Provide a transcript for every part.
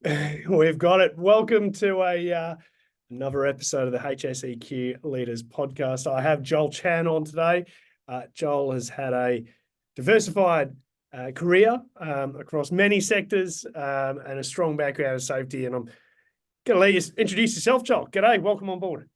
We've got it. Welcome to another episode of the HSEQ Leaders Podcast. I have Joel Chan on today. Joel has had a diversified career across many sectors and a strong background in safety. And I'm going to let you introduce yourself, Joel. G'day, welcome on board.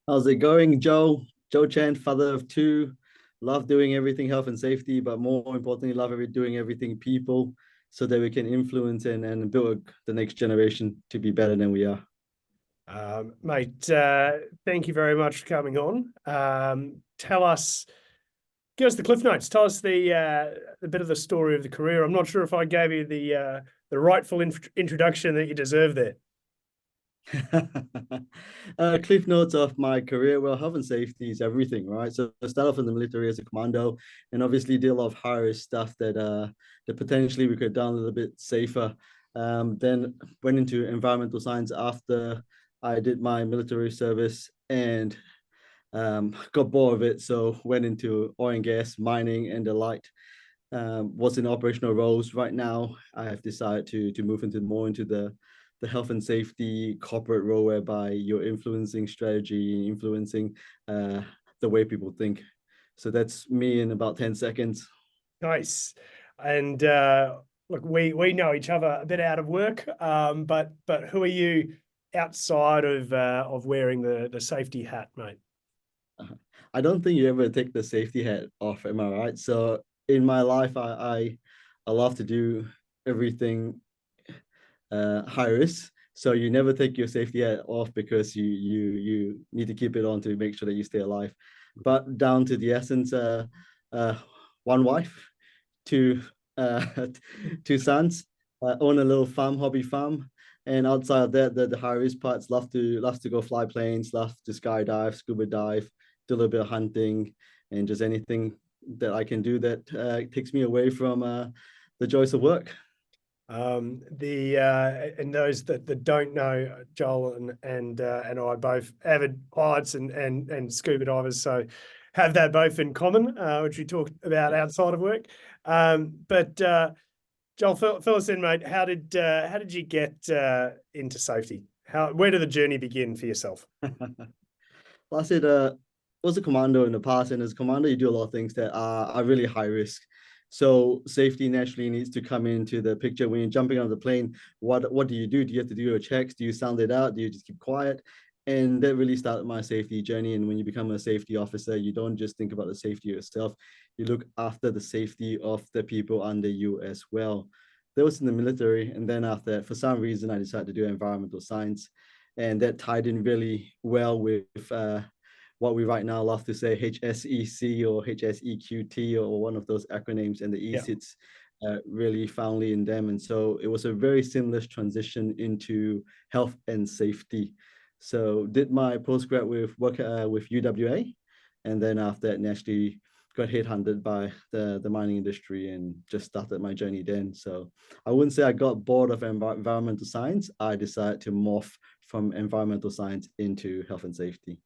How's it going, Joe? Joe Chan, father of two. Love doing everything health and safety, but more importantly, doing everything people so that we can influence and build the next generation to be better than we are. Mate, thank you very much for coming on. Give us the cliff notes. Tell us the bit of the story of the career. I'm not sure if I gave you the rightful introduction that you deserve there. Cliff notes of my career. Well, health and safety is everything, right? So I started off in the military as a commando and obviously did a lot of high risk stuff that potentially we could have done a little bit safer. Then went into environmental science after I did my military service and got bored of it. So went into oil and gas, mining and the like. Was in operational roles. Right now, I have decided to move into the health and safety corporate role whereby you're influencing strategy, influencing the way people think. So that's me in about 10 seconds. Nice. And look, we know each other a bit out of work, but who are you outside of wearing the safety hat, mate? I don't think you ever take the safety hat off, am I right? So in my life, I love to do everything high risk. So you never take your safety hat off because you need to keep it on to make sure that you stay alive. But down to the essence, one wife, two uh, two sons, own a little farm, hobby farm. And outside of that, the high risk parts love to go fly planes, love to skydive, scuba dive, do a little bit of hunting, and just anything that I can do that takes me away from the joys of work. And those that don't know, Joel and I both avid pilots and scuba divers, so have that both in common, which we talked about outside of work. But Joel, fill us in, mate. How did you get into safety? Where did the journey begin for yourself? Well, I said, was a commando in the past, and as a commando, you do a lot of things that are really high risk. So safety naturally needs to come into the picture when you're jumping out of the plane. What do you do? Do you have to do your checks? Do you sound it out? Do you just keep quiet? And that really started my safety journey. And when you become a safety officer, you don't just think about the safety yourself. You look after the safety of the people under you as well. That was in the military. And then after that, for some reason, I decided to do environmental science. And that tied in really well with what we right now love to say HSEC or HSEQT or one of those acronyms, and the E sits really foundly in them. And so it was a very seamless transition into health and safety. So did my postgrad with work with UWA, and then after that naturally got headhunted by the mining industry and just started my journey then. So I wouldn't say I got bored of environmental science. I decided to morph from environmental science into health and safety.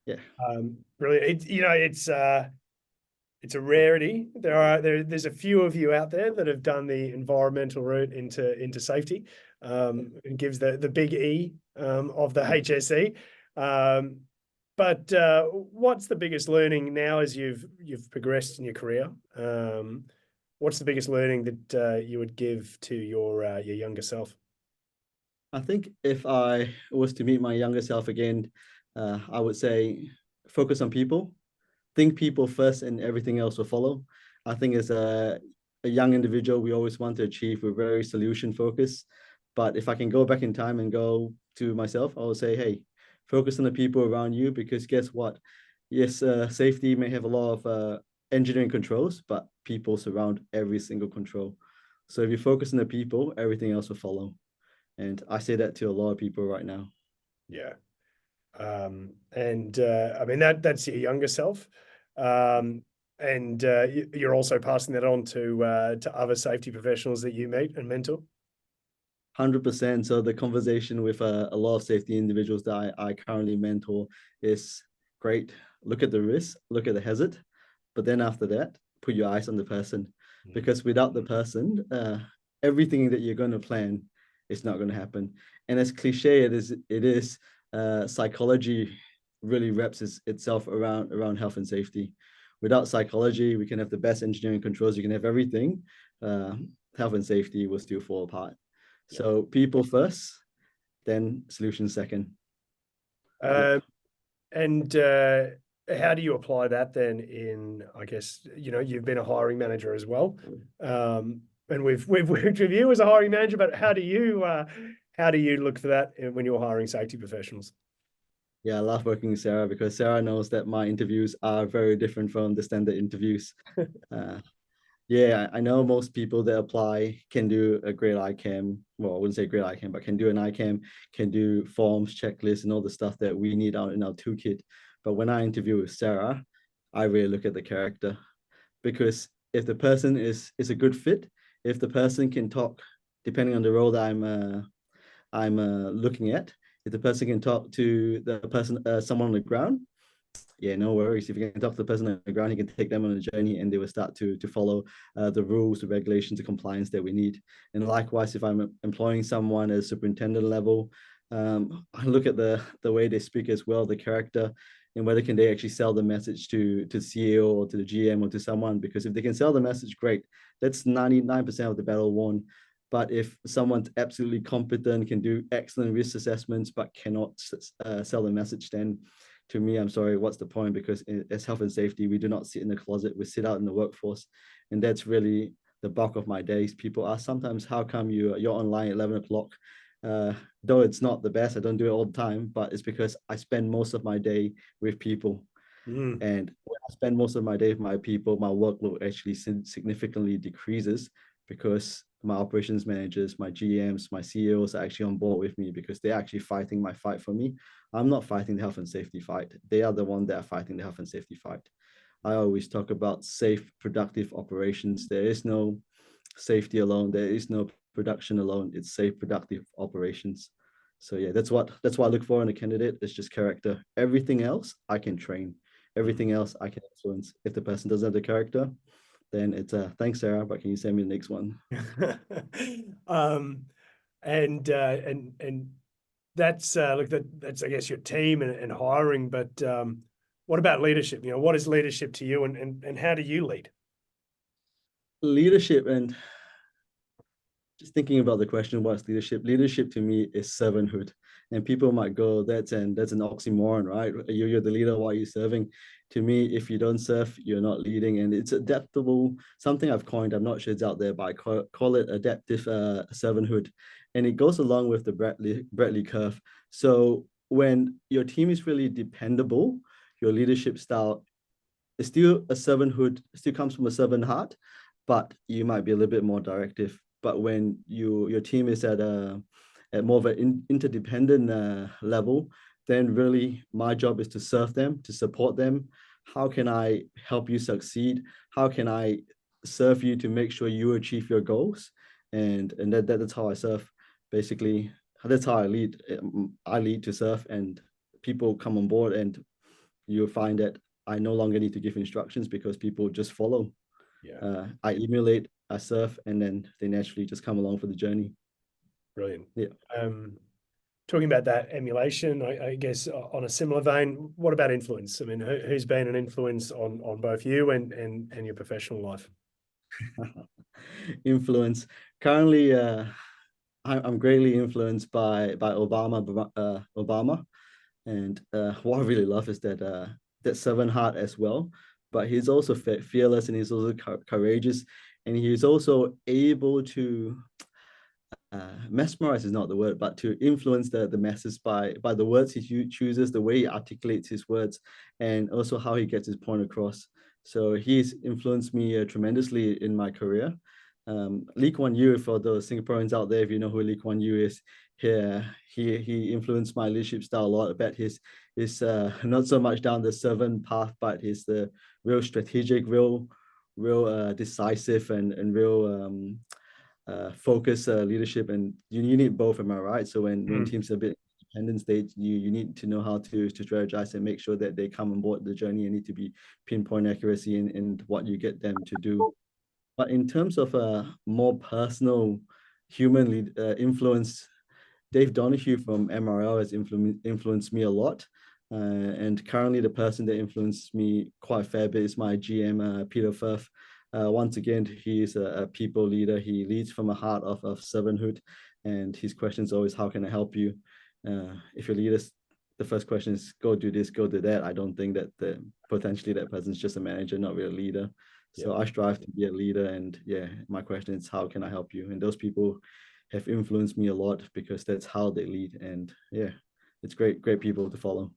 Yeah. Brilliant. It's a rarity. There's a few of you out there that have done the environmental route into safety. It gives the big E of the HSE. But what's the biggest learning now as you've progressed in your career? What's the biggest learning that you would give to your younger self? I think if I was to meet my younger self again, I would say focus on people, think people first, and everything else will follow. I think as a young individual, we always want to achieve. We're very solution focused. But if I can go back in time and go to myself, I would say, hey, focus on the people around you, because guess what? Yes, safety may have a lot of engineering controls, but people surround every single control. So if you focus on the people, everything else will follow. And I say that to a lot of people right now. Yeah. I mean, that's your younger self. And you're also passing that on to other safety professionals that you meet and mentor. 100%. So the conversation with a lot of safety individuals that I currently mentor is great. Look at the risk, look at the hazard, but then after that, put your eyes on the person, because without the person, everything that you're going to plan, it's not going to happen. And as cliche it is, psychology really wraps itself around health and safety. Without psychology, we can have the best engineering controls, you can have everything. Uh, Health and safety will still fall apart. Yeah. So people first, then solutions second. Yeah. And how do you apply that then in, I guess, you've been a hiring manager as well. And we've worked with you as a hiring manager, but how do you look for that when you're hiring safety professionals? Yeah, I love working with Sarah because Sarah knows that my interviews are very different from the standard interviews. Uh, yeah, I know most people that apply can do a great ICAM. Well, I wouldn't say great ICAM, but can do an ICAM, can do forms, checklists, and all the stuff that we need out in our toolkit. But when I interview with Sarah, I really look at the character, because if the person is a good fit, if the person can talk, depending on the role that I'm looking at, if the person can talk to the person, someone on the ground, yeah, no worries. If you can talk to the person on the ground, you can take them on a journey, and they will start to follow the rules, the regulations, the compliance that we need. And likewise, if I'm employing someone at superintendent level, I look at the way they speak as well, the character, and whether can they actually sell the message to CEO or to the GM or to someone. Because if they can sell the message, great. That's 99% of the battle won. But if someone's absolutely competent, can do excellent risk assessments, but cannot sell the message, then to me, I'm sorry, what's the point? Because as health and safety, we do not sit in the closet, we sit out in the workforce. And that's really the bulk of my days. People ask sometimes, how come you're online at 11 o'clock? Though it's not the best, I don't do it all the time, but it's because I spend most of my day with people. Mm. And when I spend most of my day with my people, my workload actually significantly decreases, because my operations managers, my GMs, my CEOs are actually on board with me, because they're actually fighting my fight for me. I'm not fighting the health and safety fight. They are the one that are fighting the health and safety fight. I always talk about safe, productive operations. There is no safety alone. There is no production alone. It's safe, productive operations. So yeah, that's what I look for in a candidate. It's just character. Everything else I can train. Everything else I can influence. If the person doesn't have the character, then it's thanks, Sarah, but can you send me the next one? um, and that's look, that's I guess your team and hiring, but what about leadership? What is leadership to you, and how do you lead? Leadership, and just thinking about the question, what's leadership? Leadership to me is servanthood. And people might go, that's an oxymoron, right? You're the leader, why are you serving? To me, if you don't serve, you're not leading. And it's adaptable, something I've coined, I'm not sure it's out there, but I call it adaptive servanthood. And it goes along with the Bradley curve. So when your team is really dependable, your leadership style is still a servanthood, still comes from a servant heart, but you might be a little bit more directive. But when your team is at more of an interdependent level, then really my job is to serve them, to support them. How can I help you succeed? How can I serve you to make sure you achieve your goals? And that's how I serve. Basically, that's how I lead. I lead to serve, and people come on board, and you'll find that I no longer need to give instructions, because people just follow. Yeah, I emulate, I serve, and then they naturally just come along for the journey. brilliant. Yeah. Um, Talking about that emulation, I guess on a similar vein, what about influence? I mean, who's been an influence on both you and your professional life? Influence. Currently, I'm greatly influenced by Obama, and what I really love is that servant heart as well. But he's also fearless, and he's also courageous, and he's also able to mesmerize is not the word, but to influence the masses by the words he chooses, the way he articulates his words, and also how he gets his point across. So he's influenced me tremendously in my career. Lee Kuan Yew, for those Singaporeans out there, if you know who Lee Kuan Yew is, he influenced my leadership style a lot. I bet his not so much down the servant path, but he's the real strategic, real decisive, and real focus leadership. And you need both, am I right? So when teams are a bit independent stage, you need to know how to strategize and make sure that they come on board the journey, and need to be pinpoint accuracy in what you get them to do. But in terms of more personal human influence. Dave Donahue from MRL has influenced me a lot. And currently the person that influenced me quite a fair bit is my GM, Peter Firth. Once again, he is a people leader. He leads from a heart of servanthood. And his question is always, how can I help you? If your leaders, the first question is, go do this, go do that. I don't think that potentially that person's just a manager, not really a leader. So I strive to be a leader. And yeah, my question is, how can I help you? And those people have influenced me a lot because that's how they lead. And yeah, it's great people to follow.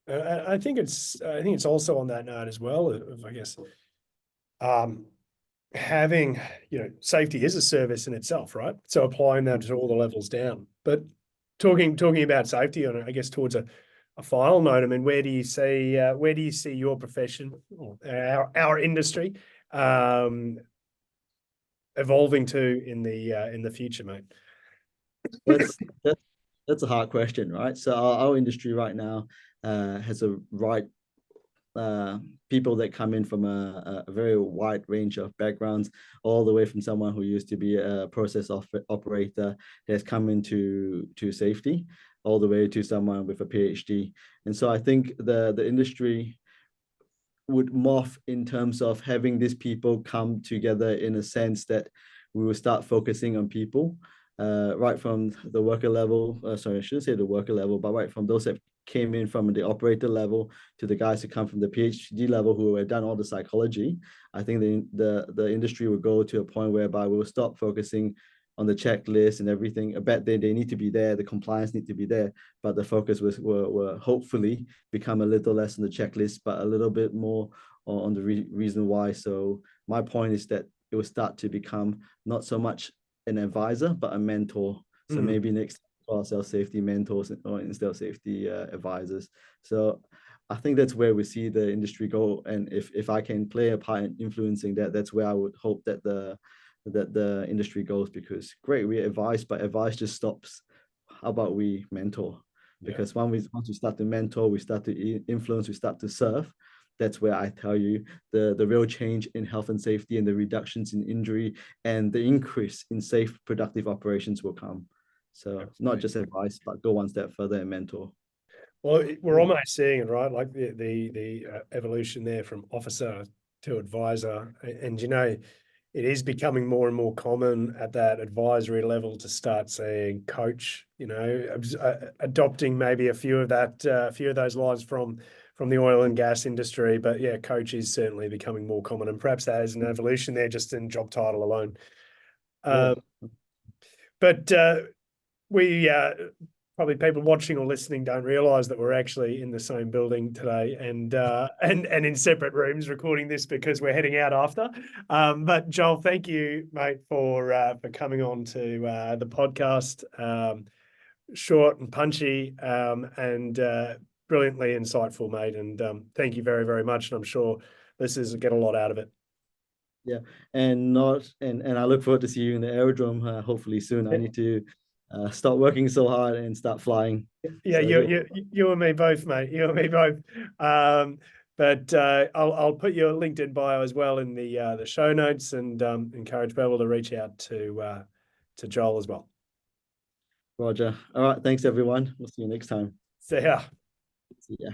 I think it's also on that note as well of, I guess, having, safety is a service in itself, right? So applying that to all the levels down. But talking about safety on, I guess, towards a final note, I mean, where do you see your profession, or our industry, evolving to in the future, mate? That's that's a hard question, right? So our industry right now has a right people that come in from a very wide range of backgrounds, all the way from someone who used to be a process operator that's come into safety, all the way to someone with a PhD. And so I think the industry would morph in terms of having these people come together in a sense that we will start focusing on people, right from the worker level. Sorry, I shouldn't say the worker level, but right from those that came in from the operator level to the guys who come from the PhD level who have done all the psychology. I think the industry will go to a point whereby we'll stop focusing on the checklist and everything. I bet they need to be there, the compliance need to be there, but the focus will hopefully become a little less on the checklist, but a little bit more on the reason why. So my point is that it will start to become not so much an advisor, but a mentor. So maybe next call ourselves safety mentors or instead of safety advisors. So I think that's where we see the industry go. And if I can play a part in influencing that, that's where I would hope that the industry goes, because great, we advise, but advice just stops. How about we mentor? Because once we start to mentor, we start to influence, we start to serve. That's where I tell you the real change in health and safety and the reductions in injury and the increase in safe, productive operations will come. So not just advice, but go one step further and mentor. Well, we're almost seeing it, right? Like the evolution there from officer to advisor, and it is becoming more and more common at that advisory level to start seeing coach. Adopting maybe a few of those lines from the oil and gas industry, but yeah, coach is certainly becoming more common, and perhaps that is an evolution there just in job title alone. But we probably people watching or listening don't realize that we're actually in the same building today and in separate rooms recording this because we're heading out after. But Joel, thank you, mate, for coming on to the podcast. Short and punchy and brilliantly insightful, mate. And thank you very, very much. And I'm sure listeners will get a lot out of it. Yeah, and I look forward to see you in the aerodrome hopefully soon. I need to stop working so hard and start flying. Yeah, so, you and me both, mate. You and me both. But I'll put your LinkedIn bio as well in the show notes, and encourage people to reach out to Joel as well. Roger. All right. Thanks, everyone. We'll see you next time. See ya. See ya.